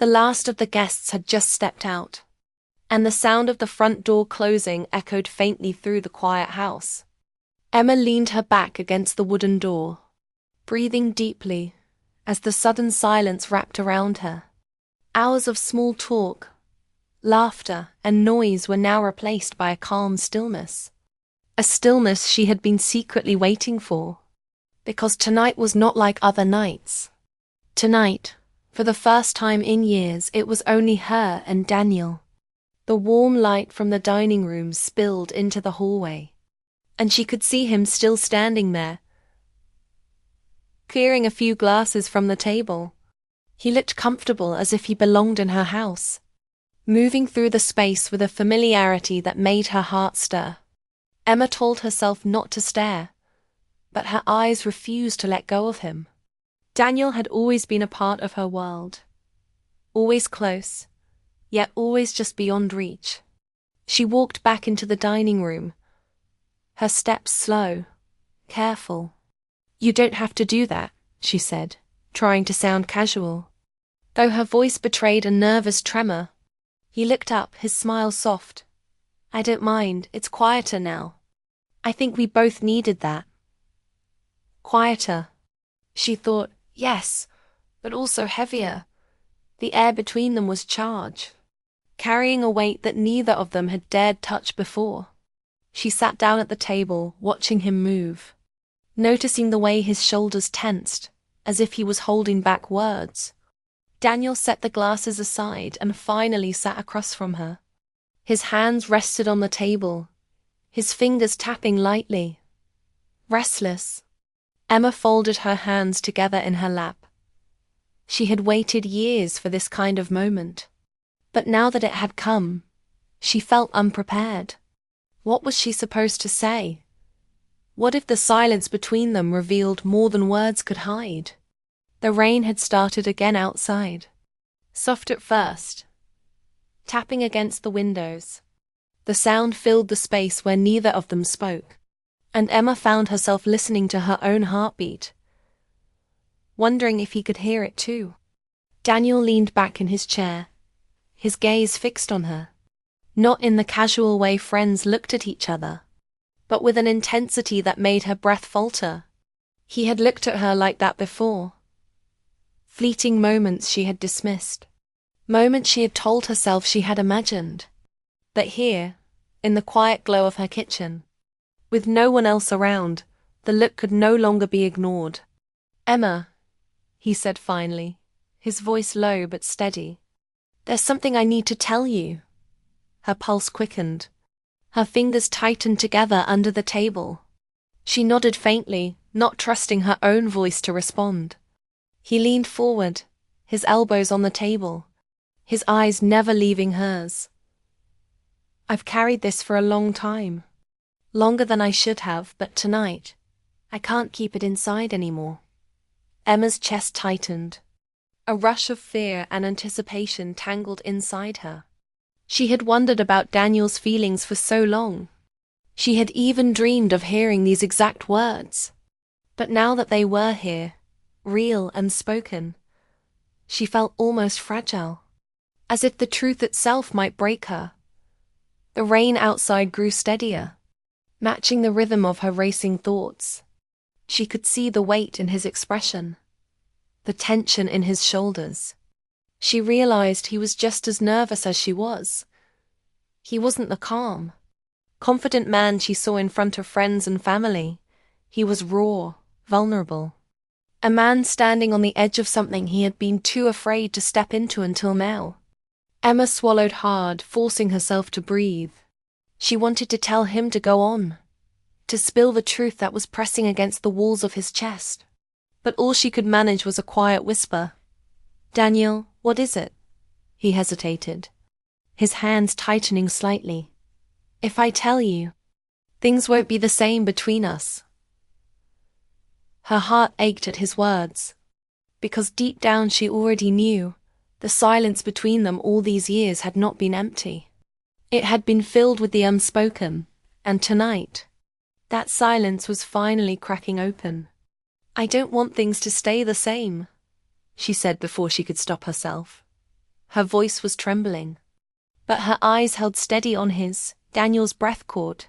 The last of the guests had just stepped out, and the sound of the front door closing echoed faintly through the quiet house. Emma leaned her back against the wooden door, breathing deeply as the sudden silence wrapped around her. Hours of small talk, laughter, and noise were now replaced by a calm stillness. A stillness she had been secretly waiting for, because tonight was not like other nights. Tonight, for the first time in years, it was only her and Daniel. The warm light from the dining room spilled into the hallway, and she could see him still standing there, clearing a few glasses from the table. He looked comfortable, as if he belonged in her house, moving through the space with a familiarity that made her heart stir. Emma told herself not to stare, but her eyes refused to let go of him. Daniel had always been a part of her world, always close, yet always just beyond reach. She walked back into the dining room, her steps slow, careful. "You don't have to do that," she said, trying to sound casual, though her voice betrayed a nervous tremor. He looked up, his smile soft. "I don't mind, it's quieter now. I think we both needed that." Quieter. She thought, yes, but also heavier. The air between them was charged, carrying a weight that neither of them had dared touch before. She sat down at the table, watching him move, noticing the way his shoulders tensed, as if he was holding back words. Daniel set the glasses aside and finally sat across from her. His hands rested on the table, his fingers tapping lightly. Restless. Emma folded her hands together in her lap. She had waited years for this kind of moment, but now that it had come, she felt unprepared. What was she supposed to say? What if the silence between them revealed more than words could hide? The rain had started again outside, soft at first, tapping against the windows. The sound filled the space where neither of them spoke, and Emma found herself listening to her own heartbeat, wondering if he could hear it too. Daniel leaned back in his chair, his gaze fixed on her, not in the casual way friends looked at each other, but with an intensity that made her breath falter. He had looked at her like that before. Fleeting moments she had dismissed, moments she had told herself she had imagined. But here, in the quiet glow of her kitchen, with no one else around, the look could no longer be ignored. "Emma," he said finally, his voice low but steady, "there's something I need to tell you." Her pulse quickened. Her fingers tightened together under the table. She nodded faintly, not trusting her own voice to respond. He leaned forward, his elbows on the table, his eyes never leaving hers. "I've carried this for a long time. Longer than I should have, but tonight, I can't keep it inside anymore." Emma's chest tightened. A rush of fear and anticipation tangled inside her. She had wondered about Daniel's feelings for so long. She had even dreamed of hearing these exact words. But now that they were here, real and spoken, she felt almost fragile, as if the truth itself might break her. The rain outside grew steadier, matching the rhythm of her racing thoughts. She could see the weight in his expression, the tension in his shoulders. She realized he was just as nervous as she was. He wasn't the calm, confident man she saw in front of friends and family. He was raw, vulnerable. A man standing on the edge of something he had been too afraid to step into until now. Emma swallowed hard, forcing herself to breathe. She wanted to tell him to go on, to spill the truth that was pressing against the walls of his chest. But all she could manage was a quiet whisper. "Daniel, what is it?" He hesitated, his hands tightening slightly. "If I tell you, things won't be the same between us." Her heart ached at his words, because deep down she already knew the silence between them all these years had not been empty. It had been filled with the unspoken, and tonight, that silence was finally cracking open. "I don't want things to stay the same," she said before she could stop herself. Her voice was trembling, but her eyes held steady on his. Daniel's breath caught,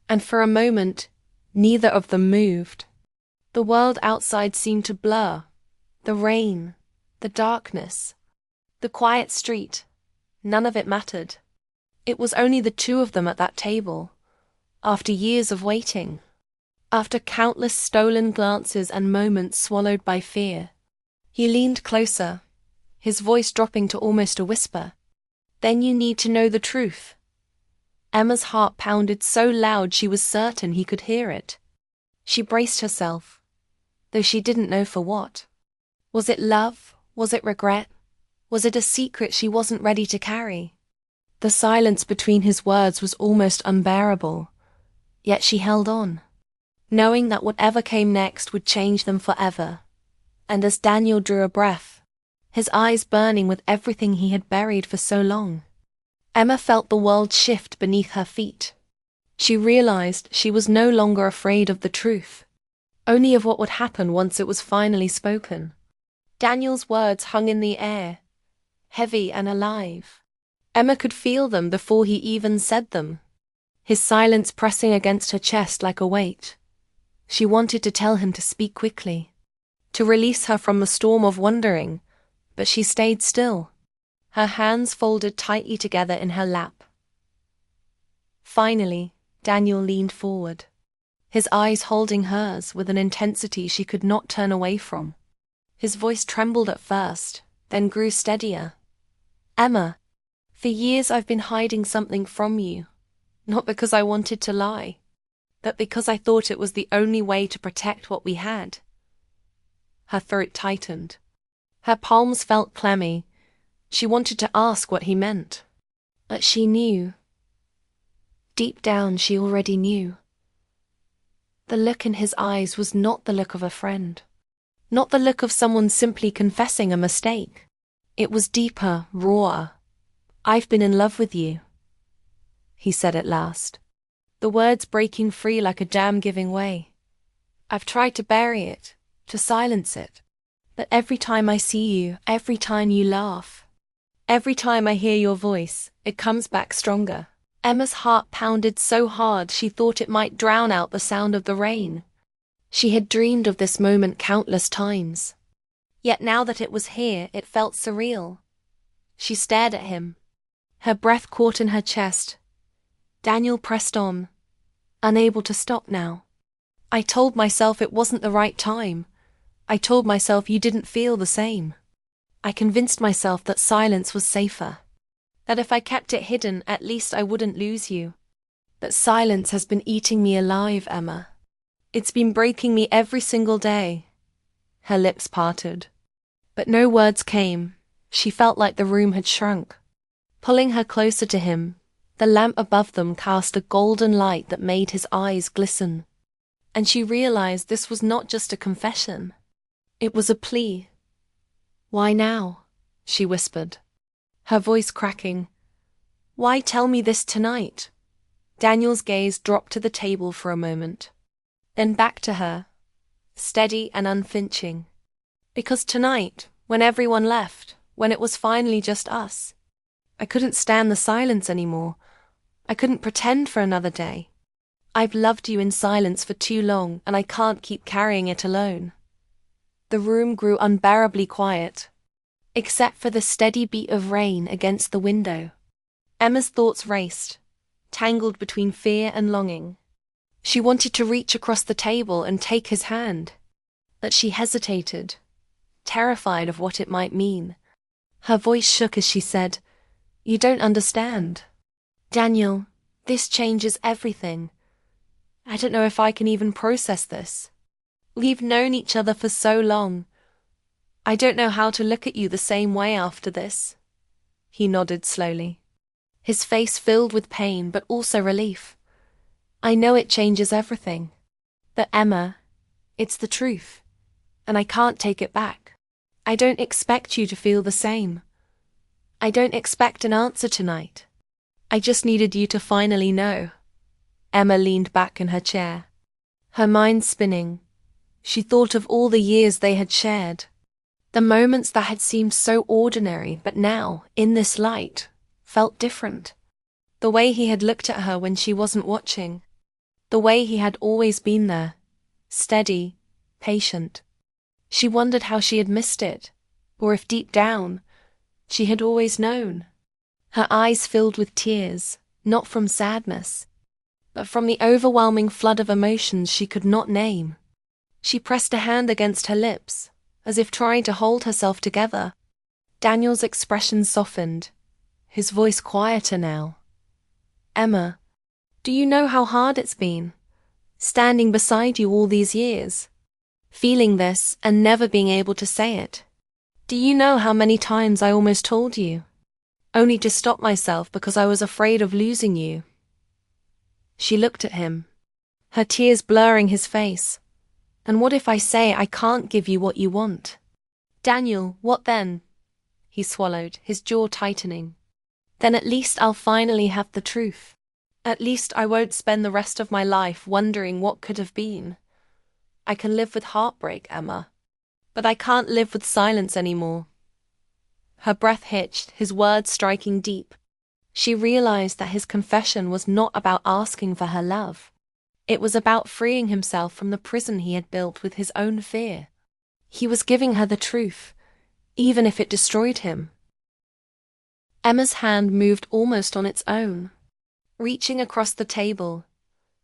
and for a moment, neither of them moved. The world outside seemed to blur. The rain, the darkness, the quiet street, none of it mattered. It was only the two of them at that table, after years of waiting, after countless stolen glances and moments swallowed by fear. He leaned closer, his voice dropping to almost a whisper. "Then you need to know the truth." Emma's heart pounded so loud she was certain he could hear it. She braced herself, though she didn't know for what. Was it love? Was it regret? Was it a secret she wasn't ready to carry? The silence between his words was almost unbearable, yet she held on, knowing that whatever came next would change them forever. And as Daniel drew a breath, his eyes burning with everything he had buried for so long, Emma felt the world shift beneath her feet. She realized she was no longer afraid of the truth, only of what would happen once it was finally spoken. Daniel's words hung in the air, heavy and alive. Emma could feel them before he even said them, his silence pressing against her chest like a weight. She wanted to tell him to speak quickly, to release her from the storm of wondering, but she stayed still, her hands folded tightly together in her lap. Finally, Daniel leaned forward, his eyes holding hers with an intensity she could not turn away from. His voice trembled at first, then grew steadier. "Emma, for years I've been hiding something from you, not because I wanted to lie, but because I thought it was the only way to protect what we had." Her throat tightened. Her palms felt clammy. She wanted to ask what he meant, but she knew. Deep down she already knew. The look in his eyes was not the look of a friend, not the look of someone simply confessing a mistake. It was deeper, rawer. "I've been in love with you," he said at last, the words breaking free like a dam giving way. "I've tried to bury it, to silence it, but every time I see you, every time you laugh, every time I hear your voice, it comes back stronger." Emma's heart pounded so hard she thought it might drown out the sound of the rain. She had dreamed of this moment countless times. Yet now that it was here, it felt surreal. She stared at him, her breath caught in her chest. Daniel pressed on, unable to stop now. "I told myself it wasn't the right time. I told myself you didn't feel the same. I convinced myself that silence was safer, that if I kept it hidden, at least I wouldn't lose you. But silence has been eating me alive, Emma. It's been breaking me every single day." Her lips parted, but no words came. She felt like the room had shrunk. Pulling her closer to him, the lamp above them cast a golden light that made his eyes glisten. And she realized this was not just a confession. It was a plea. "Why now?" she whispered, her voice cracking. "Why tell me this tonight?" Daniel's gaze dropped to the table for a moment, then back to her, steady and unflinching. "Because tonight, when everyone left, when it was finally just us, I couldn't stand the silence anymore. I couldn't pretend for another day. I've loved you in silence for too long, and I can't keep carrying it alone." The room grew unbearably quiet, except for the steady beat of rain against the window. Emma's thoughts raced, tangled between fear and longing. She wanted to reach across the table and take his hand, but she hesitated, terrified of what it might mean. Her voice shook as she said, "You don't understand. Daniel, this changes everything. I don't know if I can even process this. We've known each other for so long. I don't know how to look at you the same way after this." He nodded slowly, his face filled with pain but also relief. "I know it changes everything. But Emma, it's the truth, and I can't take it back. I don't expect you to feel the same. I don't expect an answer tonight. I just needed you to finally know." Emma leaned back in her chair, her mind spinning. She thought of all the years they had shared, The moments that had seemed so ordinary but now, in this light, felt different. The way he had looked at her when she wasn't watching. The way he had always been there. Steady, patient. She wondered how she had missed it, or if deep down, she had always known. Her eyes filled with tears, not from sadness, but from the overwhelming flood of emotions she could not name. She pressed a hand against her lips, as if trying to hold herself together. Daniel's expression softened, his voice quieter now. "Emma, do you know how hard it's been, standing beside you all these years, feeling this and never being able to say it? Do you know how many times I almost told you, only to stop myself because I was afraid of losing you?" She looked at him, her tears blurring his face. "And what if I say I can't give you what you want?" "Daniel, what then?" He swallowed, his jaw tightening. "Then at least I'll finally have the truth. At least I won't spend the rest of my life wondering what could have been. I can live with heartbreak, Emma, but I can't live with silence anymore." Her breath hitched, his words striking deep. She realized that his confession was not about asking for her love. It was about freeing himself from the prison he had built with his own fear. He was giving her the truth, even if it destroyed him. Emma's hand moved almost on its own, reaching across the table,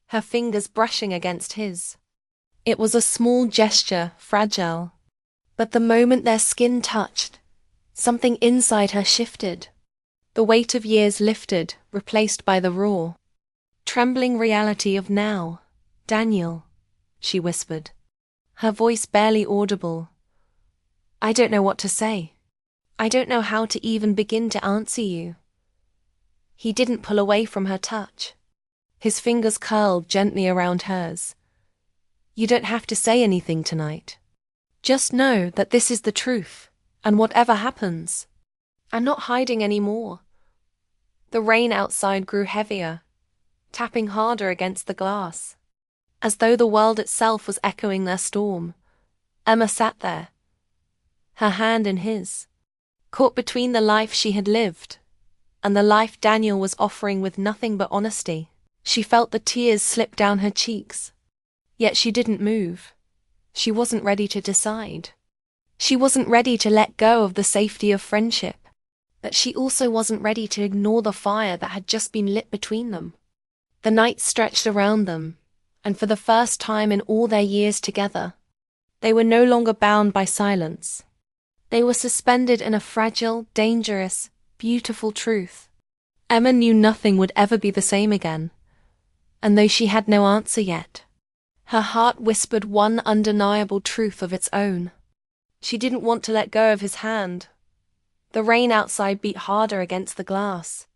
her fingers brushing against his. It was a small gesture, fragile, but the moment their skin touched, something inside her shifted. The weight of years lifted, replaced by the raw, trembling reality of now. "Daniel," she whispered, her voice barely audible. "I don't know what to say. I don't know how to even begin to answer you." He didn't pull away from her touch. His fingers curled gently around hers. "You don't have to say anything tonight. Just know that this is the truth, and whatever happens, I'm not hiding anymore." The rain outside grew heavier, tapping harder against the glass, as though the world itself was echoing their storm. Emma sat there, her hand in his, caught between the life she had lived and the life Daniel was offering with nothing but honesty. She felt the tears slip down her cheeks, yet she didn't move. She wasn't ready to decide. She wasn't ready to let go of the safety of friendship, but she also wasn't ready to ignore the fire that had just been lit between them. The night stretched around them, and for the first time in all their years together, they were no longer bound by silence. They were suspended in a fragile, dangerous, beautiful truth. Emma knew nothing would ever be the same again, and though she had no answer yet, her heart whispered one undeniable truth of its own. She didn't want to let go of his hand. The rain outside beat harder against the glass,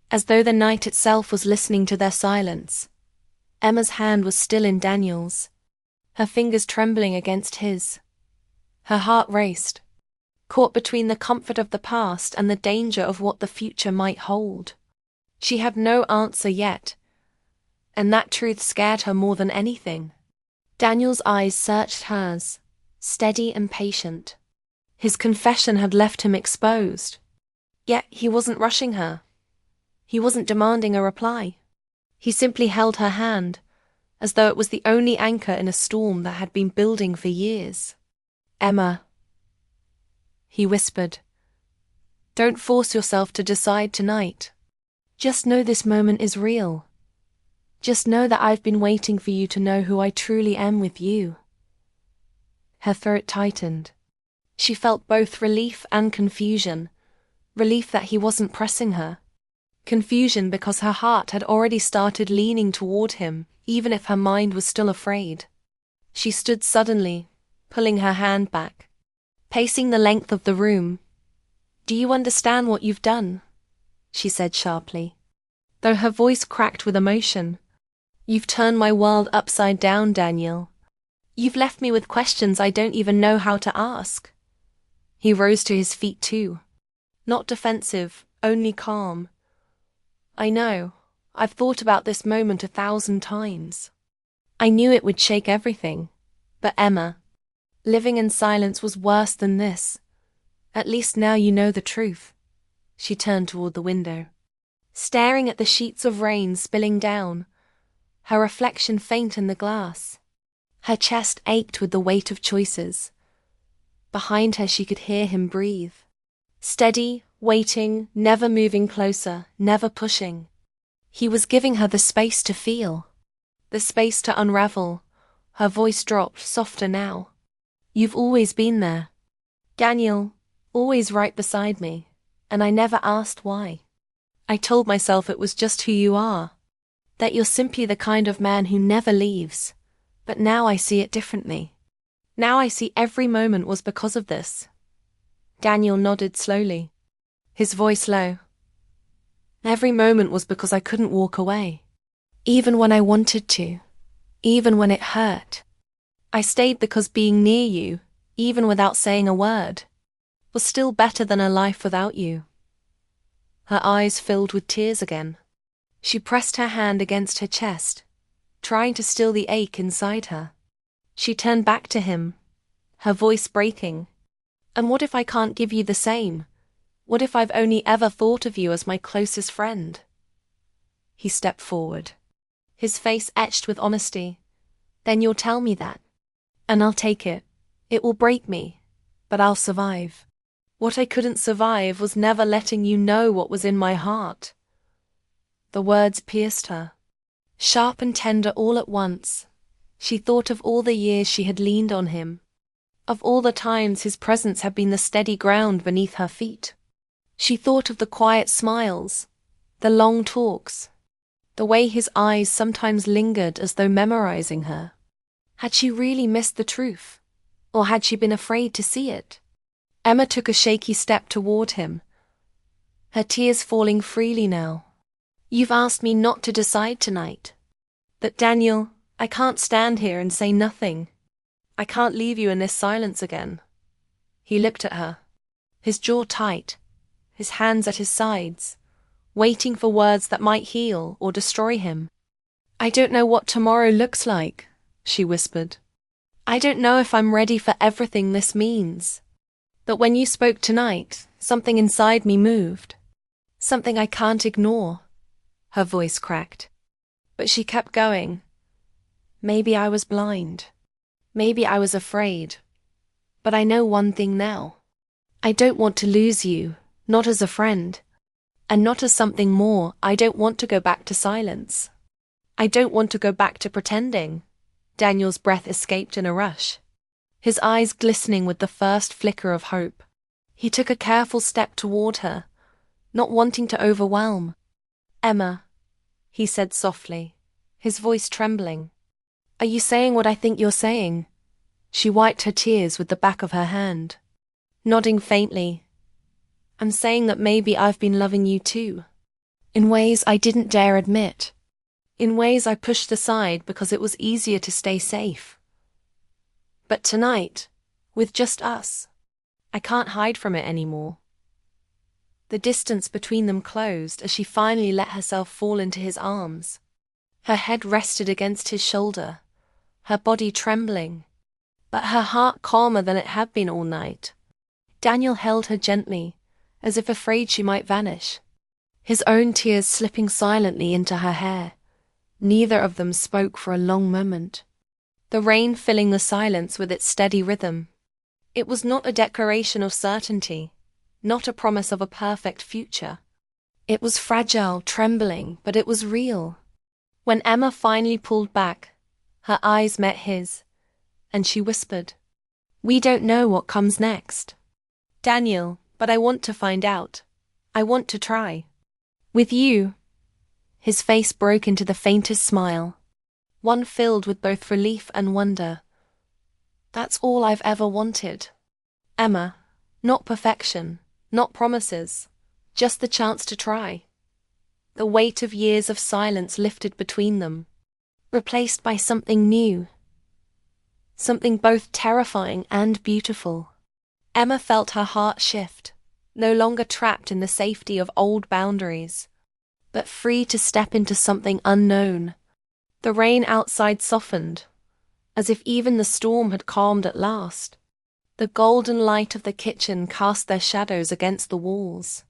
as though the night itself was listening to their silence. Emma's hand was still in Daniel's, her fingers trembling against his. Her heart raced, caught between the comfort of the past and the danger of what the future might hold. She had no answer yet, and that truth scared her more than anything. Daniel's eyes searched hers, steady and patient. His confession had left him exposed, yet he wasn't rushing her. He wasn't demanding a reply. He simply held her hand, as though it was the only anchor in a storm that had been building for years. "Emma," he whispered, "don't force yourself to decide tonight. Just know this moment is real. Just know that I've been waiting for you to know who I truly am with you." Her throat tightened. She felt both relief and confusion. Relief that he wasn't pressing her. Confusion because her heart had already started leaning toward him, even if her mind was still afraid. She stood suddenly, pulling her hand back, pacing the length of the room. "Do you understand what you've done?" she said sharply, though her voice cracked with emotion. "You've turned my world upside down, Daniel. You've left me with questions I don't even know how to ask." He rose to his feet too, not defensive, only calm. "I know. I've thought about this moment 1,000 times. I knew it would shake everything. But Emma, Living in silence was worse than this. At least now you know the truth. She turned toward the window, staring at the sheets of rain spilling down, her reflection faint in the glass. Her chest ached with the weight of choices. Behind her she could hear him breathe. Steady, waiting, never moving closer, never pushing. He was giving her the space to feel, the space to unravel. Her voice dropped, softer now. You've always been there, Daniel, always right beside me, and I never asked why. I told myself it was just who you are, that you're simply the kind of man who never leaves. But now I see it differently. Now I see every moment was because of this. Daniel nodded slowly, his voice low. Every moment was because I couldn't walk away. Even when I wanted to, even when it hurt. I stayed because being near you, even without saying a word, was still better than a life without you. Her eyes filled with tears again. She pressed her hand against her chest, trying to still the ache inside her. She turned back to him, her voice breaking. And what if I can't give you the same? What if I've only ever thought of you as my closest friend? He stepped forward, his face etched with honesty. Then you'll tell me that, and I'll take it. It will break me, but I'll survive. What I couldn't survive was never letting you know what was in my heart. The words pierced her, sharp and tender all at once. She thought of all the years she had leaned on him, of all the times his presence had been the steady ground beneath her feet. She thought of the quiet smiles, the long talks, the way his eyes sometimes lingered as though memorizing her. Had she really missed the truth, or had she been afraid to see it? Emma took a shaky step toward him, her tears falling freely now. You've asked me not to decide tonight. But Daniel, I can't stand here and say nothing. I can't leave you in this silence again. He looked at her, his jaw tight, his hands at his sides, waiting for words that might heal or destroy him. I don't know what tomorrow looks like, she whispered. I don't know if I'm ready for everything this means. But when you spoke tonight, something inside me moved. Something I can't ignore. Her voice cracked. But she kept going. Maybe I was blind. Maybe I was afraid. But I know one thing now. I don't want to lose you, not as a friend. And not as something more. I don't want to go back to silence. I don't want to go back to pretending. Daniel's breath escaped in a rush, his eyes glistening with the first flicker of hope. He took a careful step toward her, not wanting to overwhelm. Emma, he said softly, his voice trembling. Are you saying what I think you're saying? She wiped her tears with the back of her hand, nodding faintly. I'm saying that maybe I've been loving you too, in ways I didn't dare admit, in ways I pushed aside because it was easier to stay safe. But tonight, with just us, I can't hide from it anymore. The distance between them closed as she finally let herself fall into his arms. Her head rested against his shoulder, her body trembling, but her heart calmer than it had been all night. Daniel held her gently, as if afraid she might vanish, his own tears slipping silently into her hair. Neither of them spoke for a long moment, the rain filling the silence with its steady rhythm. It was not a declaration of certainty, not a promise of a perfect future. It was fragile, trembling, but it was real. When Emma finally pulled back, her eyes met his, and she whispered, We don't know what comes next, Daniel, but I want to find out. I want to try. With you. His face broke into the faintest smile, one filled with both relief and wonder. That's all I've ever wanted, Emma. Not perfection, not promises, just the chance to try. The weight of years of silence lifted between them, replaced by something new, something both terrifying and beautiful. Emma felt her heart shift, no longer trapped in the safety of old boundaries, but free to step into something unknown. The rain outside softened, as if even the storm had calmed at last. The golden light of the kitchen cast their shadows against the walls.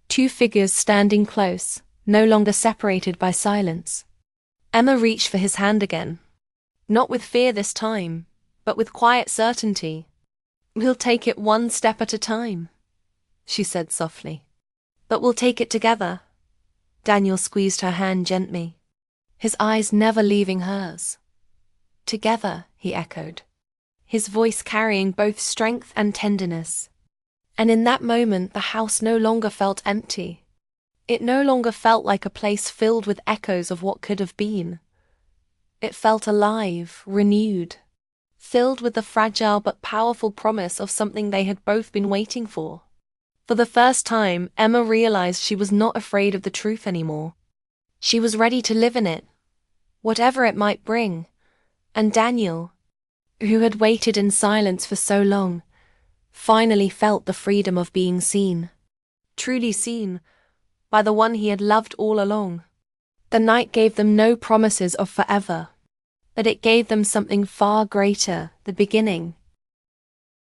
Two figures standing close, no longer separated by silence. Emma reached for his hand again. Not with fear this time, but with quiet certainty. "We'll take it one step at a time," she said softly. "But we'll take it together." Daniel squeezed her hand gently, his eyes never leaving hers. "Together," he echoed, his voice carrying both strength and tenderness. And in that moment the house no longer felt empty. It no longer felt like a place filled with echoes of what could have been. It felt alive, renewed, filled with the fragile but powerful promise of something they had both been waiting for. For the first time, Emma realized she was not afraid of the truth anymore. She was ready to live in it, whatever it might bring. And Daniel, who had waited in silence for so long, finally felt the freedom of being seen. Truly seen, by the one he had loved all along. The night gave them no promises of forever, but it gave them something far greater, the beginning